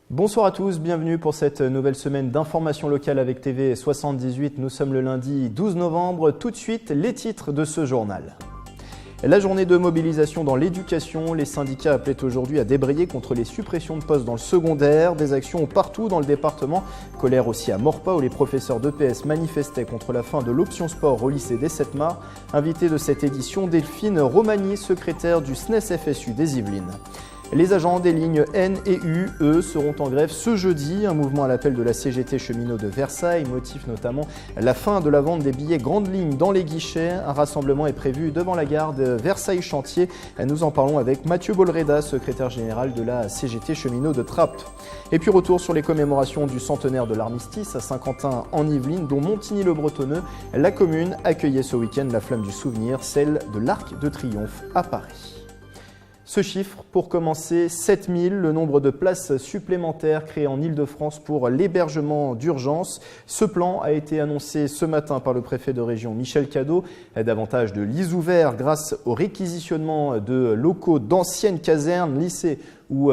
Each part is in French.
Bonsoir à tous, bienvenue pour cette nouvelle semaine d'information locale avec TV 78. Nous sommes le lundi 12 novembre. Tout de suite, les titres de ce journal. La journée de mobilisation dans l'éducation, les syndicats appelaient aujourd'hui à débrayer contre les suppressions de postes dans le secondaire. Des actions partout dans le département. Colère aussi à Maurepas où les professeurs d'EPS manifestaient contre la fin de l'option sport au lycée des Sept-Mars. Invitée de cette édition, Delphine Romagny, secrétaire du SNES-FSU des Yvelines. Les agents des lignes N et U, eux, seront en grève ce jeudi. Un mouvement à l'appel de la CGT cheminot de Versailles, motif notamment la fin de la vente des billets grandes lignes dans les guichets. Un rassemblement est prévu devant la gare de Versailles-Chantier. Nous en parlons avec Mathieu Bolreda, secrétaire général de la CGT cheminot de Trappes. Et puis retour sur les commémorations du centenaire de l'armistice à Saint-Quentin en Yvelines, dont Montigny-le-Bretonneux. La commune accueillait ce week-end la flamme du souvenir, celle de l'Arc de Triomphe à Paris. Ce chiffre, pour commencer, 7000, le nombre de places supplémentaires créées en Ile-de-France pour l'hébergement d'urgence. Ce plan a été annoncé ce matin par le préfet de région Michel Cadot. Davantage de lits ouverts grâce au réquisitionnement de locaux d'anciennes casernes, lycées ou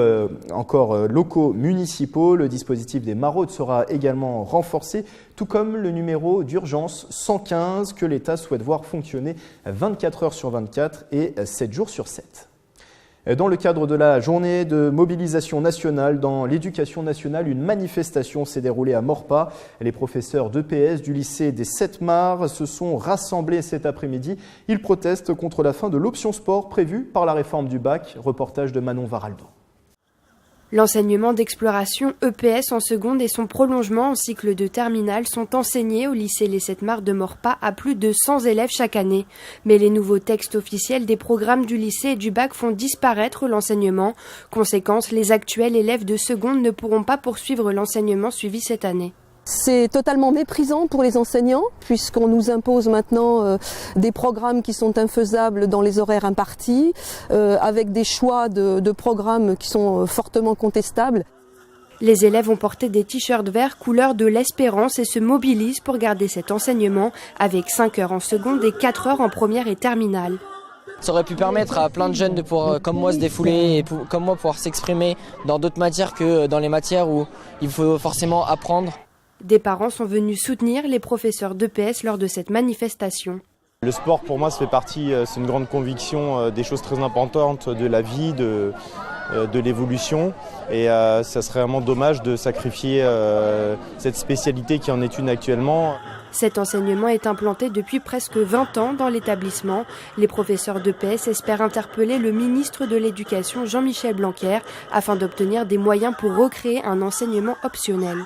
encore locaux municipaux. Le dispositif des maraudes sera également renforcé, tout comme le numéro d'urgence 115 que l'État souhaite voir fonctionner 24 heures sur 24 et 7 jours sur 7. Dans le cadre de la journée de mobilisation nationale dans l'éducation nationale, une manifestation s'est déroulée à Maurepas. Les professeurs d'EPS du lycée des Sept-Mars se sont rassemblés cet après-midi. Ils protestent contre la fin de l'option sport prévue par la réforme du bac. Reportage de Manon Varaldo. L'enseignement d'exploration EPS en seconde et son prolongement en cycle de terminale sont enseignés au lycée Les Sept-Mars de Maurepas à plus de 100 élèves chaque année. Mais les nouveaux textes officiels des programmes du lycée et du bac font disparaître l'enseignement. Conséquence, les actuels élèves de seconde ne pourront pas poursuivre l'enseignement suivi cette année. C'est totalement méprisant pour les enseignants puisqu'on nous impose maintenant des programmes qui sont infaisables dans les horaires impartis, avec des choix de programmes qui sont fortement contestables. Les élèves ont porté des t-shirts verts couleur de l'espérance et se mobilisent pour garder cet enseignement avec 5 heures en seconde et 4 heures en première et terminale. Ça aurait pu permettre à plein de jeunes de pouvoir, comme moi, se défouler et comme moi pouvoir s'exprimer dans d'autres matières que dans les matières où il faut forcément apprendre. Des parents sont venus soutenir les professeurs d'EPS lors de cette manifestation. Le sport pour moi ça fait partie, c'est une grande conviction des choses très importantes de la vie, de l'évolution et ça serait vraiment dommage de sacrifier cette spécialité qui en est une actuellement. Cet enseignement est implanté depuis presque 20 ans dans l'établissement. Les professeurs d'EPS espèrent interpeller le ministre de l'Éducation Jean-Michel Blanquer afin d'obtenir des moyens pour recréer un enseignement optionnel.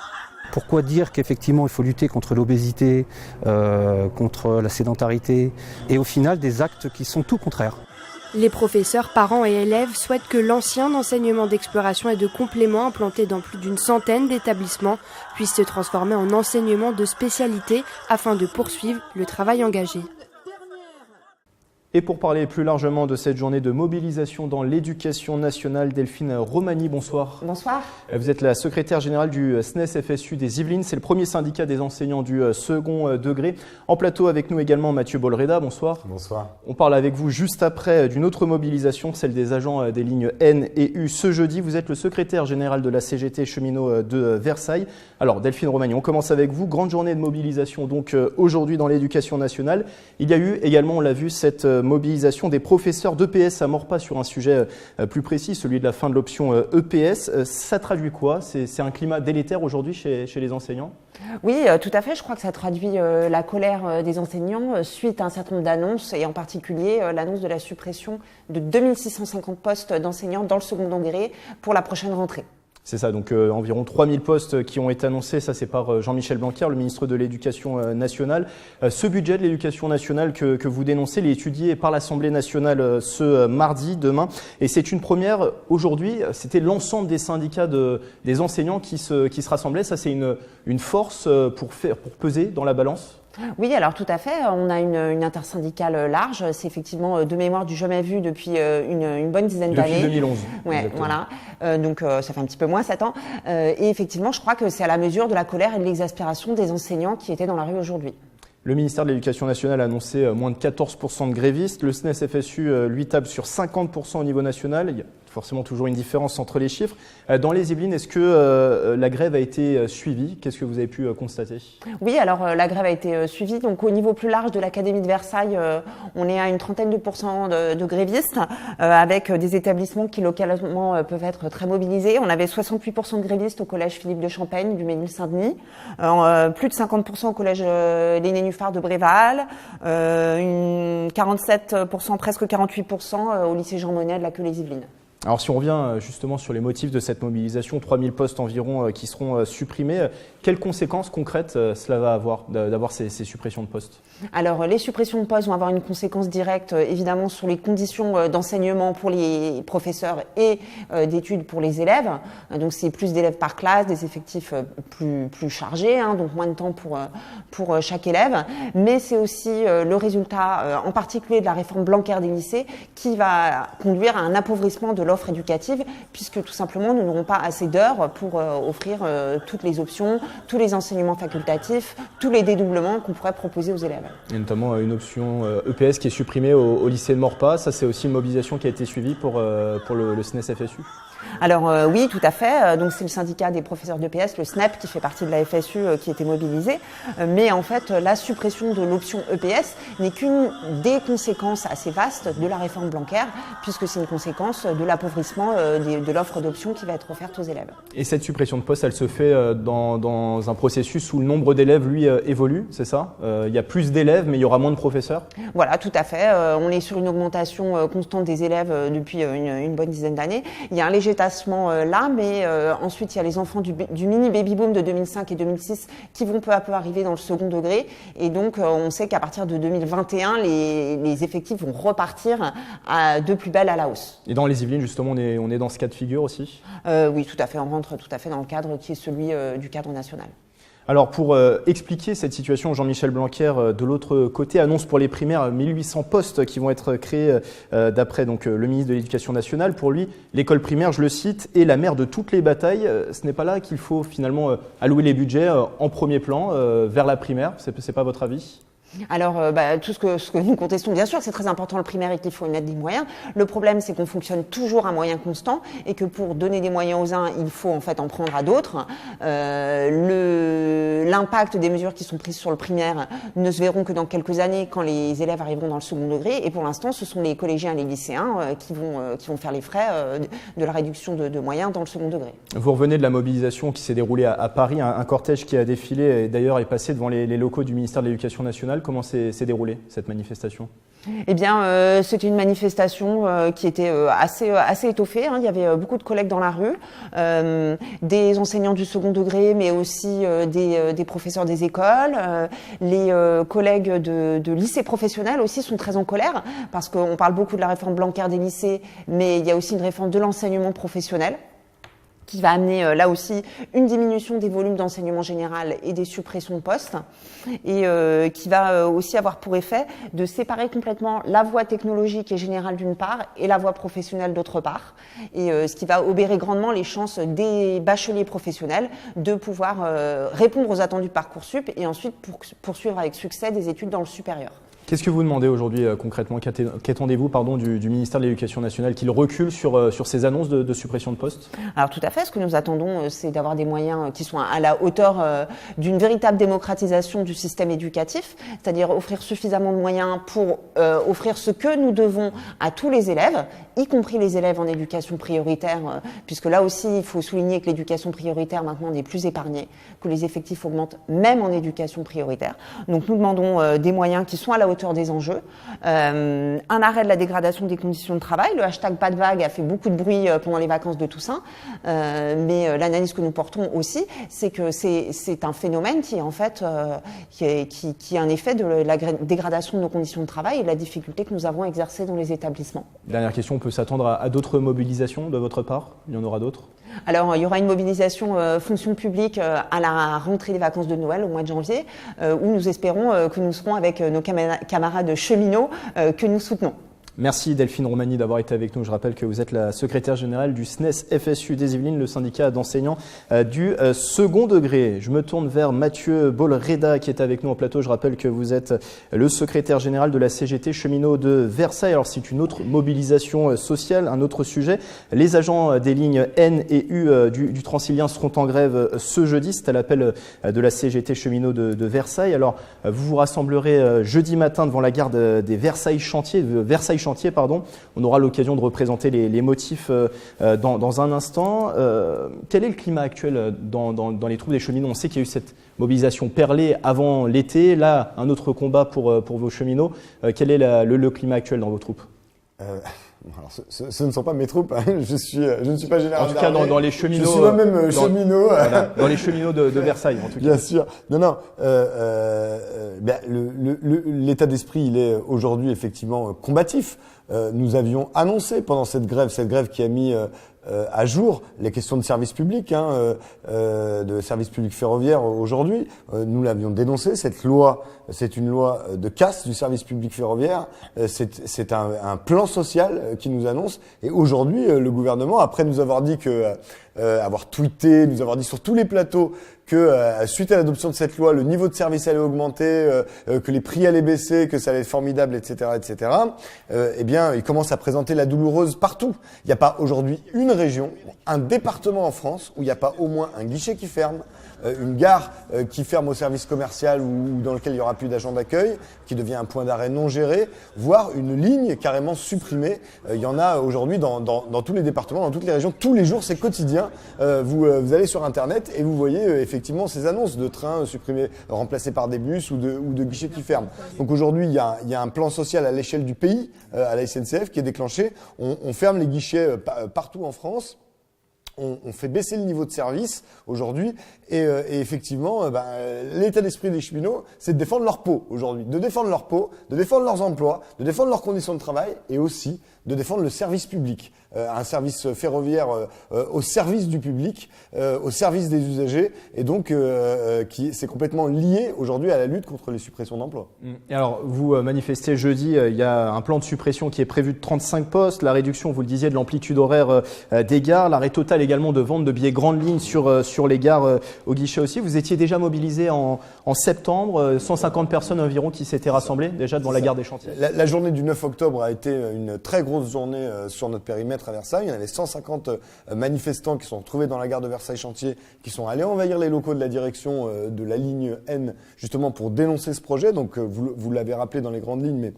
Pourquoi dire qu'effectivement il faut lutter contre l'obésité, contre la sédentarité et au final des actes qui sont tout contraires. Les professeurs, parents et élèves souhaitent que l'ancien enseignement d'exploration et de complément implanté dans plus d'une centaine d'établissements puisse se transformer en enseignement de spécialité afin de poursuivre le travail engagé. Et pour parler plus largement de cette journée de mobilisation dans l'éducation nationale, Delphine Romagny, bonsoir. Bonsoir. Vous êtes la secrétaire générale du SNES-FSU des Yvelines. C'est le premier syndicat des enseignants du second degré. En plateau avec nous également Mathieu Bolreda, bonsoir. Bonsoir. On parle avec vous juste après d'une autre mobilisation, celle des agents des lignes N et U. Ce jeudi, vous êtes le secrétaire général de la CGT cheminot de Versailles. Alors Delphine Romagny, on commence avec vous. Grande journée de mobilisation donc aujourd'hui dans l'éducation nationale. Il y a eu également, on l'a vu, cette mobilisation des professeurs d'EPS à Maurepas sur un sujet plus précis, celui de la fin de l'option EPS. Ça traduit quoi? C'est un climat délétère aujourd'hui chez les enseignants? Oui, tout à fait. Je crois que ça traduit la colère des enseignants suite à un certain nombre d'annonces et en particulier l'annonce de la suppression de 2650 postes d'enseignants dans le second degré pour la prochaine rentrée. C'est ça, donc environ 3000 postes qui ont été annoncés, ça c'est par Jean-Michel Blanquer, le ministre de l'Éducation nationale. Ce budget de l'Éducation nationale que vous dénoncez, il est étudié par l'Assemblée nationale ce mardi, demain, et c'est une première aujourd'hui, c'était l'ensemble des syndicats des enseignants qui se rassemblaient, ça c'est une force pour peser dans la balance? Oui, alors tout à fait. On a une intersyndicale large. C'est effectivement de mémoire du jamais vu depuis une bonne dizaine d'années. Depuis 2011. Ouais, voilà. Donc ça fait un petit peu moins 7 ans. Et effectivement, je crois que c'est à la mesure de la colère et de l'exaspération des enseignants qui étaient dans la rue aujourd'hui. Le ministère de l'Éducation nationale a annoncé moins de 14% de grévistes. Le SNES-FSU, lui, table sur 50% au niveau national. Il y a forcément toujours une différence entre les chiffres. Dans les Yvelines, est-ce que la grève a été suivie? Qu'est-ce que vous avez pu constater? Oui, alors la grève a été suivie. Donc au niveau plus large de l'Académie de Versailles, on est à une trentaine de pourcents de grévistes, avec des établissements qui localement peuvent être très mobilisés. On avait 68% de grévistes au collège Philippe de Champaigne du Mesnil-Saint-Denis, plus de 50% au collège L'aîné Nuffard de Bréval, 47%, presque 48% au lycée Jean Monnet de la Queue-les-Yvelines. Alors si on revient justement sur les motifs de cette mobilisation, 3000 postes environ qui seront supprimés, quelles conséquences concrètes cela va avoir d'avoir ces suppressions de postes? Alors les suppressions de postes vont avoir une conséquence directe évidemment sur les conditions d'enseignement pour les professeurs et d'études pour les élèves. Donc c'est plus d'élèves par classe, des effectifs plus chargés, donc moins de temps pour chaque élève. Mais c'est aussi le résultat en particulier de la réforme Blanquer des lycées qui va conduire à un appauvrissement de l'offre éducative, puisque tout simplement nous n'aurons pas assez d'heures pour offrir toutes les options, tous les enseignements facultatifs, tous les dédoublements qu'on pourrait proposer aux élèves. Il y a notamment une option EPS qui est supprimée au lycée de Maurepas. Ça, c'est aussi une mobilisation qui a été suivie pour le SNES-FSU. Alors oui, tout à fait. Donc c'est le syndicat des professeurs d'EPS, le SNEP, qui fait partie de la FSU, qui était mobilisé. Mais en fait, la suppression de l'option EPS n'est qu'une des conséquences assez vastes de la réforme Blanquer, puisque c'est une conséquence de l'appauvrissement de l'offre d'options qui va être offerte aux élèves. Et cette suppression de poste, elle se fait dans un processus où le nombre d'élèves, lui, évolue, c'est ça? Il y a plus d'élèves, mais il y aura moins de professeurs? Voilà, tout à fait. On est sur une augmentation constante des élèves depuis une bonne dizaine d'années. Il y a un léger tassement là, mais ensuite il y a les enfants du mini baby boom de 2005 et 2006 qui vont peu à peu arriver dans le second degré, et donc on sait qu'à partir de 2021 les effectifs vont repartir de plus belle à la hausse. Et dans les Yvelines justement on est dans ce cas de figure aussi? Oui, tout à fait, on rentre tout à fait dans le cadre qui est celui du cadre national. Alors pour expliquer cette situation, Jean-Michel Blanquer, de l'autre côté, annonce pour les primaires 1800 postes qui vont être créés d'après donc, le ministre de l'Éducation nationale. Pour lui, l'école primaire, je le cite, est la mère de toutes les batailles. Ce n'est pas là qu'il faut finalement allouer les budgets en premier plan vers la primaire. C'est pas votre avis ? Alors, tout ce que nous contestons, bien sûr, c'est très important le primaire et qu'il faut y mettre des moyens. Le problème, c'est qu'on fonctionne toujours à moyens constants et que pour donner des moyens aux uns, il faut en fait en prendre à d'autres. L'impact des mesures qui sont prises sur le primaire ne se verront que dans quelques années quand les élèves arriveront dans le second degré. Et pour l'instant, ce sont les collégiens et les lycéens qui vont faire les frais de la réduction de moyens dans le second degré. Vous revenez de la mobilisation qui s'est déroulée à Paris, un cortège qui a défilé et d'ailleurs est passé devant les locaux du ministère de l'Éducation nationale. Comment s'est déroulée cette manifestation ? Eh bien, c'était une manifestation qui était assez étoffée. Il y avait beaucoup de collègues dans la rue, des enseignants du second degré, mais aussi des professeurs des écoles. Les collègues de lycées professionnels aussi sont très en colère parce qu'on parle beaucoup de la réforme Blanquer des lycées, mais il y a aussi une réforme de l'enseignement professionnel qui va amener là aussi une diminution des volumes d'enseignement général et des suppressions de postes, et qui va aussi avoir pour effet de séparer complètement la voie technologique et générale d'une part et la voie professionnelle d'autre part, et ce qui va obérer grandement les chances des bacheliers professionnels de pouvoir répondre aux attendus de Parcoursup et ensuite poursuivre avec succès des études dans le supérieur. Qu'est-ce que vous demandez aujourd'hui concrètement? Qu'attendez-vous du ministère de l'Éducation nationale, qu'il recule sur ces annonces de suppression de postes? Alors tout à fait, ce que nous attendons, c'est d'avoir des moyens qui soient à la hauteur d'une véritable démocratisation du système éducatif, c'est-à-dire offrir suffisamment de moyens pour offrir ce que nous devons à tous les élèves, y compris les élèves en éducation prioritaire, puisque là aussi il faut souligner que l'éducation prioritaire maintenant n'est plus épargnée, que les effectifs augmentent même en éducation prioritaire. Donc nous demandons des moyens qui sont à la hauteur des enjeux, un arrêt de la dégradation des conditions de travail. Le hashtag pas de vague a fait beaucoup de bruit pendant les vacances de Toussaint, mais l'analyse que nous portons aussi, c'est que c'est un phénomène qui est en fait qui est un effet de la dégradation de nos conditions de travail et de la difficulté que nous avons à exercer dans les établissements. Dernière question, on peut s'attendre à d'autres mobilisations de votre part? Il y en aura d'autres? Alors, il y aura une mobilisation fonction publique à la rentrée des vacances de Noël au mois de janvier, où nous espérons que nous serons avec nos camarades cheminots que nous soutenons. Merci Delphine Romani d'avoir été avec nous. Je rappelle que vous êtes la secrétaire générale du SNES FSU des Yvelines, le syndicat d'enseignants du second degré. Je me tourne vers Mathieu Bolreda qui est avec nous en plateau. Je rappelle que vous êtes le secrétaire général de la CGT cheminots de Versailles. Alors c'est une autre mobilisation sociale, un autre sujet. Les agents des lignes N et U du Transilien seront en grève ce jeudi. C'est à l'appel de la CGT cheminots de Versailles. Alors vous vous rassemblerez jeudi matin devant la gare des Versailles Chantier. On aura l'occasion de représenter les motifs dans un instant. Quel est le climat actuel dans les troupes des cheminots? On sait qu'il y a eu cette mobilisation perlée avant l'été. Là, un autre combat pour vos cheminots. Quel est le climat actuel dans vos troupes? Alors, ce ne sont pas mes troupes, hein. Je ne suis pas général. En tout cas, dans les cheminots. Je suis moi-même cheminot. Voilà, dans les cheminots de Versailles, en tout cas. Bien sûr. Non. L'état d'esprit, il est aujourd'hui effectivement combatif. Nous avions annoncé pendant cette grève qui a mis à jour les questions de service public, de service public ferroviaire aujourd'hui. Nous l'avions dénoncé. Cette loi, c'est une loi de casse du service public ferroviaire. C'est un plan social qui nous annonce. Et aujourd'hui, le gouvernement, après nous avoir dit avoir tweeté, nous avoir dit sur tous les plateaux que suite à l'adoption de cette loi, le niveau de service allait augmenter, que les prix allaient baisser, que ça allait être formidable, etc., etc. Eh bien, il commence à présenter la douloureuse partout. Il n'y a pas aujourd'hui une région, un département en France où il n'y a pas au moins un guichet qui ferme, une gare qui ferme au service commercial ou dans lequel il n'y aura plus d'agents d'accueil, qui devient un point d'arrêt non géré, voire une ligne carrément supprimée. Il y en a aujourd'hui dans tous les départements, dans toutes les régions. Tous les jours, c'est quotidien. Vous allez sur Internet et vous voyez effectivement ces annonces de trains supprimés, remplacés par des bus ou de guichets qui ferment. Donc aujourd'hui, il y a un plan social à l'échelle du pays, à la SNCF, qui est déclenché. On ferme les guichets partout en France. On fait baisser le niveau de service aujourd'hui et effectivement, l'état d'esprit des cheminots, c'est de défendre leur peau aujourd'hui, de défendre leur peau, de défendre leurs emplois, de défendre leurs conditions de travail et aussi de défendre le service public, un service ferroviaire au service du public, au service des usagers et donc c'est complètement lié aujourd'hui à la lutte contre les suppressions d'emplois. Et alors, vous manifestez jeudi, il y a un plan de suppression qui est prévu de 35 postes, la réduction, vous le disiez, de l'amplitude horaire des gares, l'arrêt total également de vente de billets grande ligne sur les gares au guichet aussi. Vous étiez déjà mobilisé en septembre, 150 personnes environ qui s'étaient rassemblées déjà devant la gare des Chantiers. La journée du 9 octobre a été une très grosse journée sur notre périmètre à Versailles. Il y en avait 150 manifestants qui sont retrouvés dans la gare de Versailles-Chantier, qui sont allés envahir les locaux de la direction de la ligne N, justement pour dénoncer ce projet. Donc vous l'avez rappelé dans les grandes lignes, mais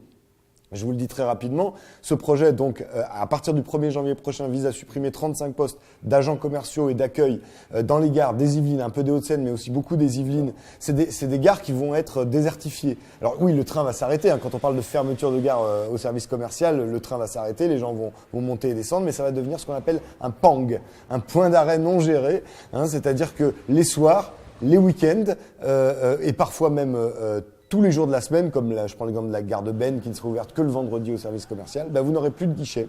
je vous le dis très rapidement, ce projet, donc, à partir du 1er janvier prochain, vise à supprimer 35 postes d'agents commerciaux et d'accueil dans les gares des Yvelines, un peu des Hauts-de-Seine, mais aussi beaucoup des Yvelines. C'est des gares qui vont être désertifiées. Alors oui, le train va s'arrêter. Quand on parle de fermeture de gare au service commercial, le train va s'arrêter, les gens vont monter et descendre, mais ça va devenir ce qu'on appelle un PANG, un point d'arrêt non géré. C'est-à-dire que les soirs, les week-ends et parfois même tous les jours de la semaine, comme là, je prends l'exemple de la gare de Benne qui ne sera ouverte que le vendredi au service commercial, vous n'aurez plus de guichets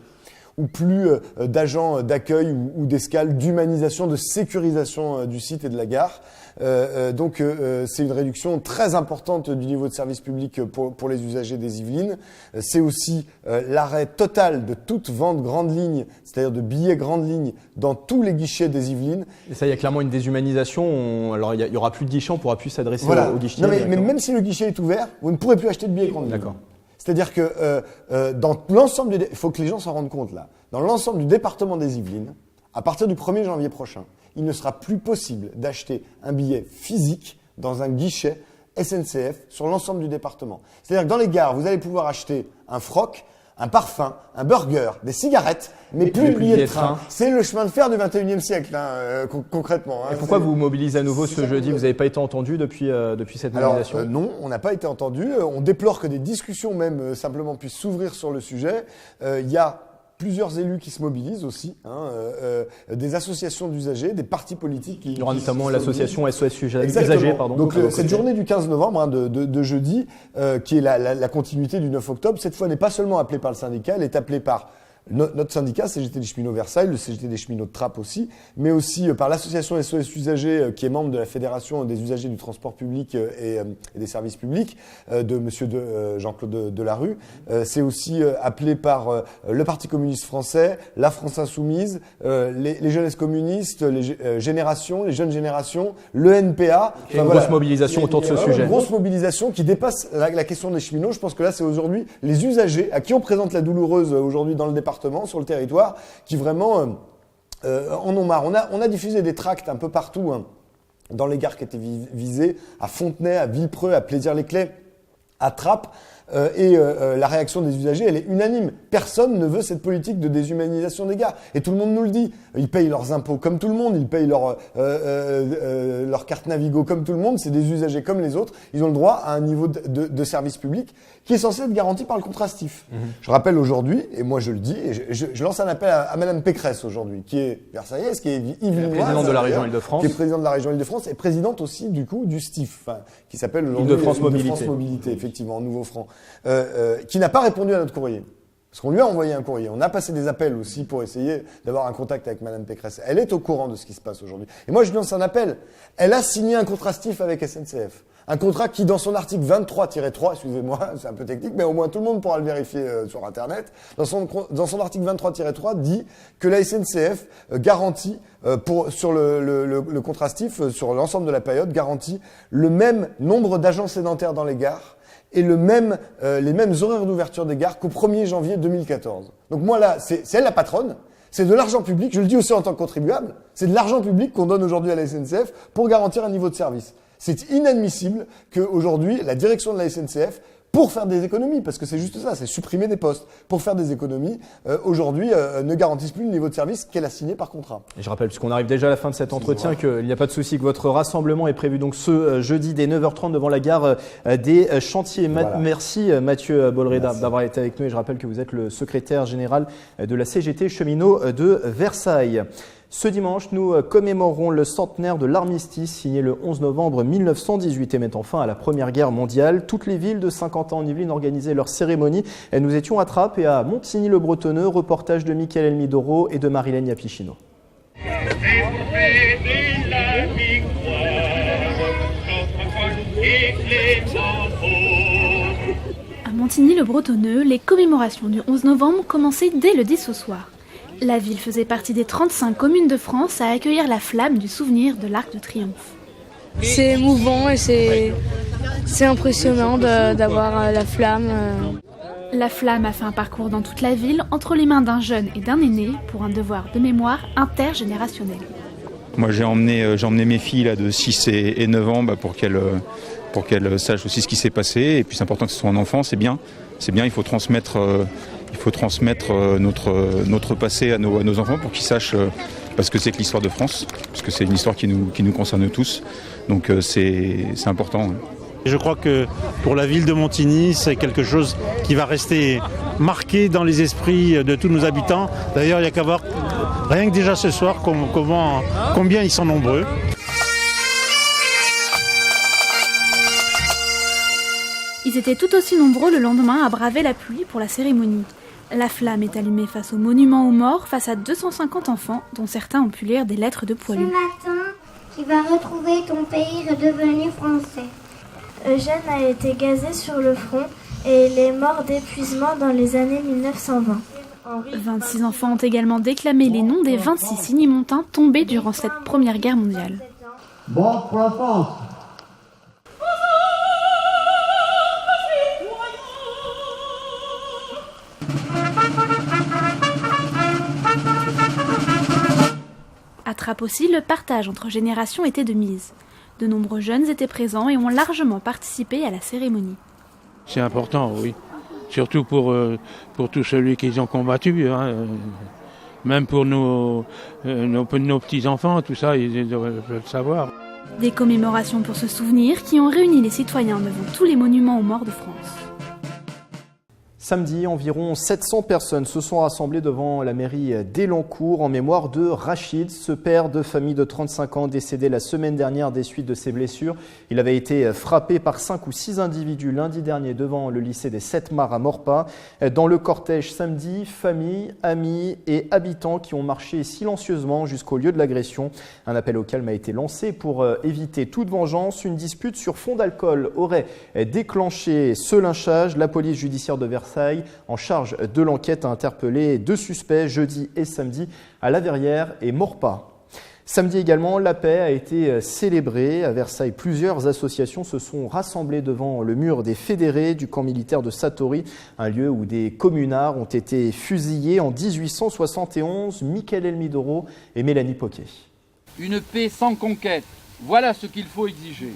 ou plus d'agents d'accueil ou d'escale, d'humanisation, de sécurisation du site et de la gare. Donc c'est une réduction très importante du niveau de service public pour les usagers des Yvelines. C'est aussi l'arrêt total de toute vente grande ligne, c'est-à-dire de billets grande ligne dans tous les guichets des Yvelines. Et ça, il y a clairement une déshumanisation. Alors il y aura plus de guichets, on pourra plus s'adresser au guichet. Non, mais même si le guichet est ouvert, vous ne pourrez plus acheter de billets grande ligne. D'accord. C'est-à-dire que dans l'ensemble il faut que les gens s'en rendent compte là. Dans l'ensemble du département des Yvelines, à partir du 1er janvier prochain, il ne sera plus possible d'acheter un billet physique dans un guichet SNCF sur l'ensemble du département. C'est-à-dire que dans les gares, vous allez pouvoir acheter un froc, un parfum, un burger, des cigarettes, mais plus le billet de train. C'est le chemin de fer du 21e siècle, concrètement. Et pourquoi vous mobilisez à nouveau ce jeudi? Vous n'avez pas été entendu depuis cette mobilisation? Alors, non, on n'a pas été entendu. On déplore que des discussions même simplement puissent s'ouvrir sur le sujet. Il y a plusieurs élus qui se mobilisent aussi, des associations d'usagers, des partis politiques. Il y aura notamment l'association SOS Usagers. Donc cette journée du 15 novembre, de jeudi, qui est la continuité du 9 octobre, cette fois n'est pas seulement appelée par le syndicat, elle est appelée par Notre syndicat, CGT des cheminots Versailles, le CGT des cheminots de Trappes aussi, mais aussi par l'association SOS Usagers, qui est membre de la Fédération des usagers du transport public et des services publics, de monsieur Jean-Claude Delarue. C'est aussi appelé par le Parti communiste français, la France insoumise, les jeunesses communistes, les générations, les jeunes générations, le NPA. Et une grosse mobilisation autour de ce sujet. Une grosse mobilisation qui dépasse la question des cheminots. Je pense que là, c'est aujourd'hui les usagers à qui on présente la douloureuse aujourd'hui dans le département, sur le territoire, qui vraiment en ont marre. On a diffusé des tracts un peu partout, hein, dans les gares qui étaient visées, à Fontenay, à Villepreux, à Plaisir-les-Clays, à Trappes. La réaction des usagers, elle est unanime. Personne ne veut cette politique de déshumanisation des gares. Et tout le monde nous le dit. Ils payent leurs impôts comme tout le monde, ils payent leur carte Navigo comme tout le monde. C'est des usagers comme les autres. Ils ont le droit à un niveau de service public qui est censé être garanti par le contrastif. Je rappelle aujourd'hui, et moi je le dis, et je lance un appel à Madame Pécresse aujourd'hui, qui est versaillaise, qui est yvelinoise, présidente de la région Île-de-France, qui est présidente de la région Île-de-France et présidente aussi du coup du STIF, qui s'appelle aujourd'hui Île-de-France Mobilité, effectivement, en nouveau franc. Qui n'a pas répondu à notre courrier. Parce qu'on lui a envoyé un courrier. On a passé des appels aussi pour essayer d'avoir un contact avec Madame Pécresse. Elle est au courant de ce qui se passe aujourd'hui. Et moi, je lui lance un appel. Elle a signé un contrastif avec SNCF. Un contrat qui, dans son article 23-3, excusez-moi, c'est un peu technique, mais au moins tout le monde pourra le vérifier sur Internet. Dans son article 23-3, dit que la SNCF garantit, sur le contrastif, sur l'ensemble de la période, garantit le même nombre d'agents sédentaires dans les gares et les mêmes horaires d'ouverture des gares qu'au 1er janvier 2014. Donc moi là, c'est elle la patronne, c'est de l'argent public, je le dis aussi en tant que contribuable, c'est de l'argent public qu'on donne aujourd'hui à la SNCF pour garantir un niveau de service. C'est inadmissible qu'aujourd'hui, la direction de la SNCF, pour faire des économies, parce que c'est juste ça, c'est supprimer des postes, pour faire des économies, aujourd'hui ne garantissent plus le niveau de service qu'elle a signé par contrat. Et je rappelle, puisqu'on arrive déjà à la fin de cet entretien, qu'il n'y a pas de souci, que votre rassemblement est prévu donc ce jeudi dès 9h30 devant la gare des Chantiers. Voilà. Merci Mathieu Bolloré d'avoir été avec nous, et je rappelle que vous êtes le secrétaire général de la CGT Cheminots de Versailles. Ce dimanche, nous commémorons le centenaire de l'armistice signé le 11 novembre 1918 et mettant fin à la Première Guerre mondiale. Toutes les villes de Saint-Quentin-en-Yvelines organisaient leur cérémonie. Nous étions à Trappes et à Montigny-le-Bretonneux, reportage de Mickaël Elmidoro et de Marilène Yapichino. À Montigny-le-Bretonneux, les commémorations du 11 novembre commençaient dès le 10 au soir. La ville faisait partie des 35 communes de France à accueillir la flamme du souvenir de l'Arc de Triomphe. C'est émouvant et c'est impressionnant d'avoir la flamme. La flamme a fait un parcours dans toute la ville entre les mains d'un jeune et d'un aîné pour un devoir de mémoire intergénérationnel. Moi j'ai emmené mes filles là, de 6 et 9 ans pour qu'elles sachent aussi ce qui s'est passé. Et puis c'est important que ce soit un enfant, c'est bien, il faut transmettre notre passé à nos enfants pour qu'ils sachent ce que c'est que l'histoire de France, parce que c'est une histoire qui nous concerne tous, donc c'est important. Je crois que pour la ville de Montigny, c'est quelque chose qui va rester marqué dans les esprits de tous nos habitants. D'ailleurs, il n'y a qu'à voir, rien que déjà ce soir, combien ils sont nombreux. Ils étaient tout aussi nombreux le lendemain à braver la pluie pour la cérémonie. La flamme est allumée face au monument aux morts, face à 250 enfants, dont certains ont pu lire des lettres de poilus. Ce matin, tu vas retrouver ton pays redevenu français. Eugène a été gazé sur le front et il est mort d'épuisement dans les années 1920. 26 enfants ont également déclamé les noms des 26 signimontains tombés durant cette Première Guerre mondiale. Bon pour la France. À Trappes aussi, le partage entre générations était de mise. De nombreux jeunes étaient présents et ont largement participé à la cérémonie. C'est important, oui. Surtout pour tous ceux qui ont combattu. Même pour nos petits-enfants, tout ça, ils doivent le savoir. Des commémorations pour se souvenir qui ont réuni les citoyens devant tous les monuments aux morts de France. Samedi, environ 700 personnes se sont rassemblées devant la mairie d'Elancourt en mémoire de Rachid, ce père de famille de 35 ans décédé la semaine dernière des suites de ses blessures. Il avait été frappé par 5 ou 6 individus lundi dernier devant le lycée des 7 Mars à Maurepas. Dans le cortège samedi, familles, amis et habitants qui ont marché silencieusement jusqu'au lieu de l'agression. Un appel au calme a été lancé pour éviter toute vengeance. Une dispute sur fond d'alcool aurait déclenché ce lynchage. La police judiciaire de Versailles, en charge de l'enquête, a interpellé 2 suspects jeudi et samedi à La Verrière et Maurepas. Samedi également, la paix a été célébrée. À Versailles, plusieurs associations se sont rassemblées devant le mur des fédérés du camp militaire de Satory, un lieu où des communards ont été fusillés en 1871. Mickaël Elmidoro et Mélanie Poquet. Une paix sans conquête, voilà ce qu'il faut exiger.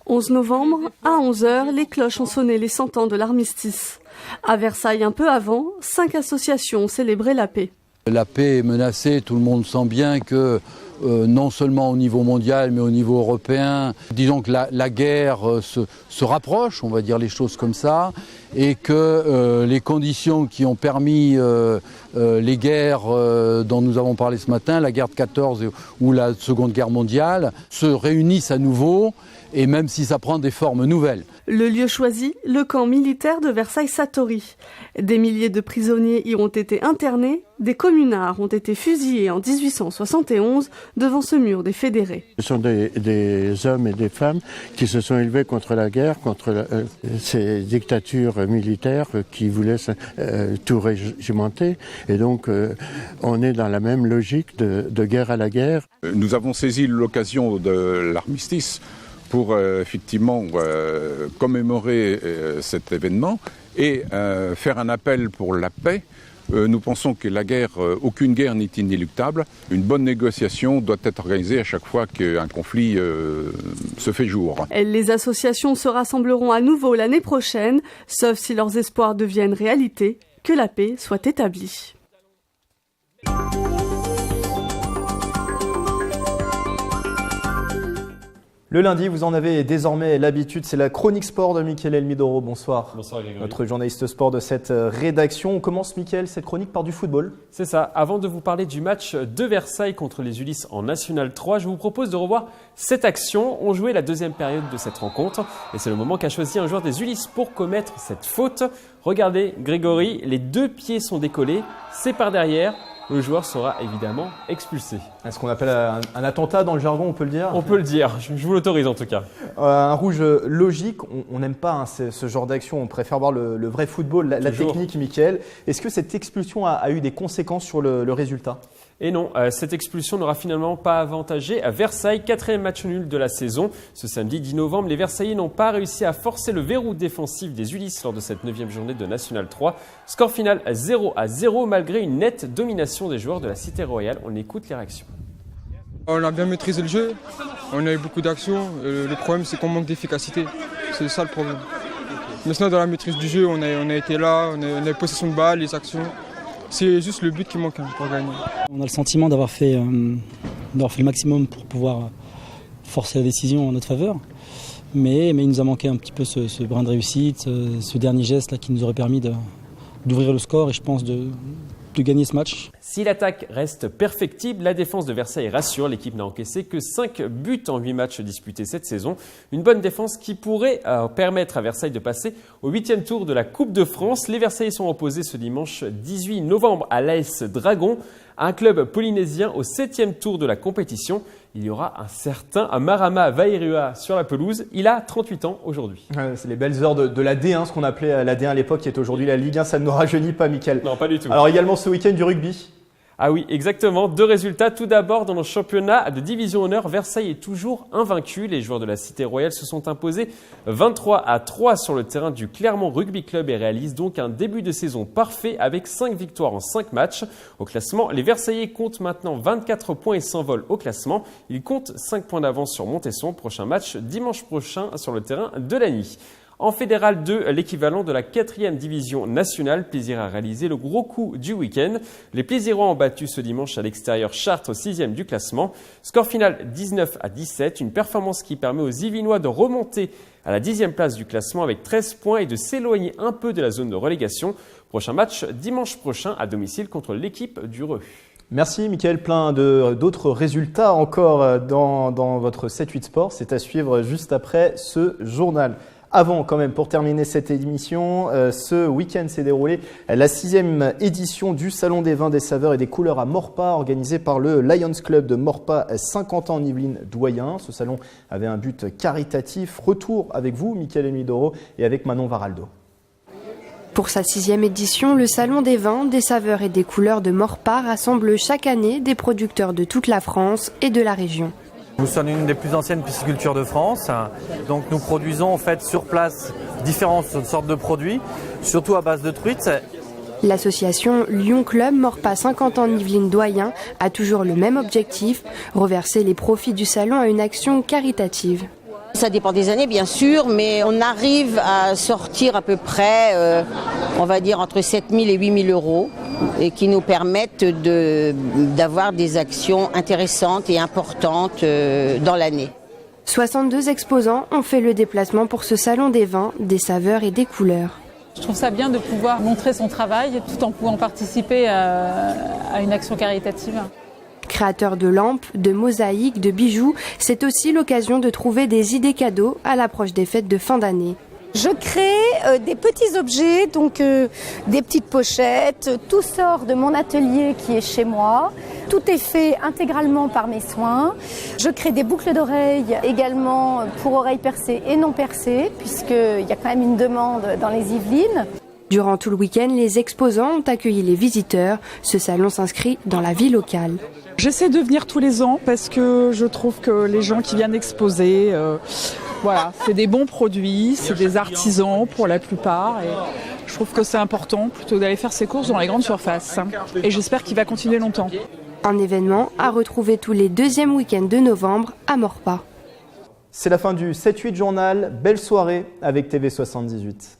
11 novembre, à 11h, les cloches ont sonné les 100 ans de l'armistice. À Versailles, un peu avant, 5 associations ont célébré la paix. La paix est menacée, tout le monde sent bien que non seulement au niveau mondial mais au niveau européen, disons que la guerre se rapproche, on va dire les choses comme ça, et que les conditions qui ont permis les guerres dont nous avons parlé ce matin, la guerre de 14 ou la Seconde Guerre mondiale, se réunissent à nouveau, et même si ça prend des formes nouvelles. Le lieu choisi, le camp militaire de Versailles-Satory. Des milliers de prisonniers y ont été internés, des communards ont été fusillés en 1871 devant ce mur des fédérés. Ce sont des hommes et des femmes qui se sont élevés contre la guerre, contre ces dictatures militaires qui voulaient tout régimenter. Et donc on est dans la même logique de guerre à la guerre. Nous avons saisi l'occasion de l'armistice pour effectivement commémorer cet événement et faire un appel pour la paix. Nous pensons que la guerre, aucune guerre n'est inéluctable. Une bonne négociation doit être organisée à chaque fois qu'un conflit se fait jour. Les associations se rassembleront à nouveau l'année prochaine, sauf si leurs espoirs deviennent réalité, que la paix soit établie. Le lundi, vous en avez désormais l'habitude, c'est la chronique sport de Mickaël Elmidoro. Bonsoir. Bonsoir Grégory. Notre journaliste sport de cette rédaction. On commence, Mickaël, cette chronique par du football. C'est ça. Avant de vous parler du match de Versailles contre les Ulysses en National 3, je vous propose de revoir cette action. On jouait la deuxième période de cette rencontre et c'est le moment qu'a choisi un joueur des Ulysses pour commettre cette faute. Regardez Grégory, les 2 pieds sont décollés, c'est par derrière. Le joueur sera évidemment expulsé. Est-ce qu'on appelle un attentat dans le jargon, on peut le dire? On peut le dire, je vous l'autorise en tout cas. Un rouge logique, on n'aime pas ce genre d'action, on préfère voir le vrai football, la technique, Mickaël. Est-ce que cette expulsion a eu des conséquences sur le résultat? Et non, cette expulsion n'aura finalement pas avantagé à Versailles, 4e match nul de la saison. Ce samedi 10 novembre, les Versaillais n'ont pas réussi à forcer le verrou défensif des Ulysses lors de cette 9e journée de National 3. Score final 0-0 malgré une nette domination des joueurs de la Cité Royale. On écoute les réactions. On a bien maîtrisé le jeu, on a eu beaucoup d'actions. Le problème c'est qu'on manque d'efficacité, c'est ça le problème. Mais sinon dans la maîtrise du jeu, on a été là, on a eu possession de balle, les actions. C'est juste le but qui manque pour gagner. On a le sentiment d'avoir fait le maximum pour pouvoir forcer la décision en notre faveur. Mais il nous a manqué un petit peu ce brin de réussite, ce dernier geste là, qui nous aurait permis d'ouvrir le score et je pense de gagner ce match. Si l'attaque reste perfectible, la défense de Versailles rassure. L'équipe n'a encaissé que 5 buts en 8 matchs disputés cette saison. Une bonne défense qui pourrait permettre à Versailles de passer au 8e tour de la Coupe de France. Les Versaillais sont opposés ce dimanche 18 novembre à l'AS Dragon, un club polynésien au 7e tour de la compétition. Il y aura un certain Marama Vairua sur la pelouse. Il a 38 ans aujourd'hui. C'est les belles heures de la D1, ce qu'on appelait la D1 à l'époque, qui est aujourd'hui la Ligue 1. Ça ne nous rajeunit pas, Mickaël. Non, pas du tout. Alors également ce week-end du rugby. Ah oui, exactement. 2 résultats. Tout d'abord, dans le championnat de division honneur, Versailles est toujours invaincu. Les joueurs de la Cité Royale se sont imposés 23-3 sur le terrain du Clermont Rugby Club et réalisent donc un début de saison parfait avec 5 victoires en 5 matchs. Au classement, les Versaillais comptent maintenant 24 points et s'envolent au classement. Ils comptent 5 points d'avance sur Montesson. Prochain match dimanche prochain sur le terrain de Lagny. En Fédéral 2, l'équivalent de la 4e division nationale, Plaisir à réaliser le gros coup du week-end. Les Plaisirois ont battu ce dimanche à l'extérieur Chartres, 6e du classement. Score final 19-17, une performance qui permet aux Yvinois de remonter à la 10e place du classement avec 13 points et de s'éloigner un peu de la zone de relégation. Prochain match dimanche prochain à domicile contre l'équipe du Reux. Merci Mickaël, plein d'autres résultats encore dans votre 7-8 Sport. C'est à suivre juste après ce journal. Avant, quand même, pour terminer cette émission, ce week-end s'est déroulée la 6e édition du Salon des vins, des saveurs et des couleurs à Maurepas, organisé par le Lions Club de Maurepas, 50 ans en Yvelines doyen. Ce salon avait un but caritatif. Retour avec vous, Mickaël Emidoro, et avec Manon Varaldo. Pour sa 6e édition, le Salon des vins, des saveurs et des couleurs de Maurepas rassemble chaque année des producteurs de toute la France et de la région. Nous sommes une des plus anciennes piscicultures de France, donc nous produisons en fait sur place différentes sortes de produits, surtout à base de truites. L'association Lyon Club Maurepas 50 ans Yvelines doyen a toujours le même objectif, reverser les profits du salon à une action caritative. Ça dépend des années bien sûr, mais on arrive à sortir à peu près, on va dire entre 7 000 et 8 000 euros, et qui nous permettent d'avoir des actions intéressantes et importantes dans l'année. 62 exposants ont fait le déplacement pour ce salon des vins, des saveurs et des couleurs. Je trouve ça bien de pouvoir montrer son travail tout en pouvant participer à une action caritative. Créateur de lampes, de mosaïques, de bijoux, c'est aussi l'occasion de trouver des idées cadeaux à l'approche des fêtes de fin d'année. Je crée des petits objets, donc des petites pochettes. Tout sort de mon atelier qui est chez moi. Tout est fait intégralement par mes soins. Je crée des boucles d'oreilles également pour oreilles percées et non percées, puisqu'il y a quand même une demande dans les Yvelines. Durant tout le week-end, les exposants ont accueilli les visiteurs. Ce salon s'inscrit dans la vie locale. J'essaie de venir tous les ans parce que je trouve que les gens qui viennent exposer, voilà, c'est des bons produits, c'est des artisans pour la plupart. Et je trouve que c'est important plutôt d'aller faire ses courses dans les grandes surfaces. Et j'espère qu'il va continuer longtemps. Un événement à retrouver tous les 2e week-ends de novembre à Maurepas. C'est la fin du 7-8 journal. Belle soirée avec TV78.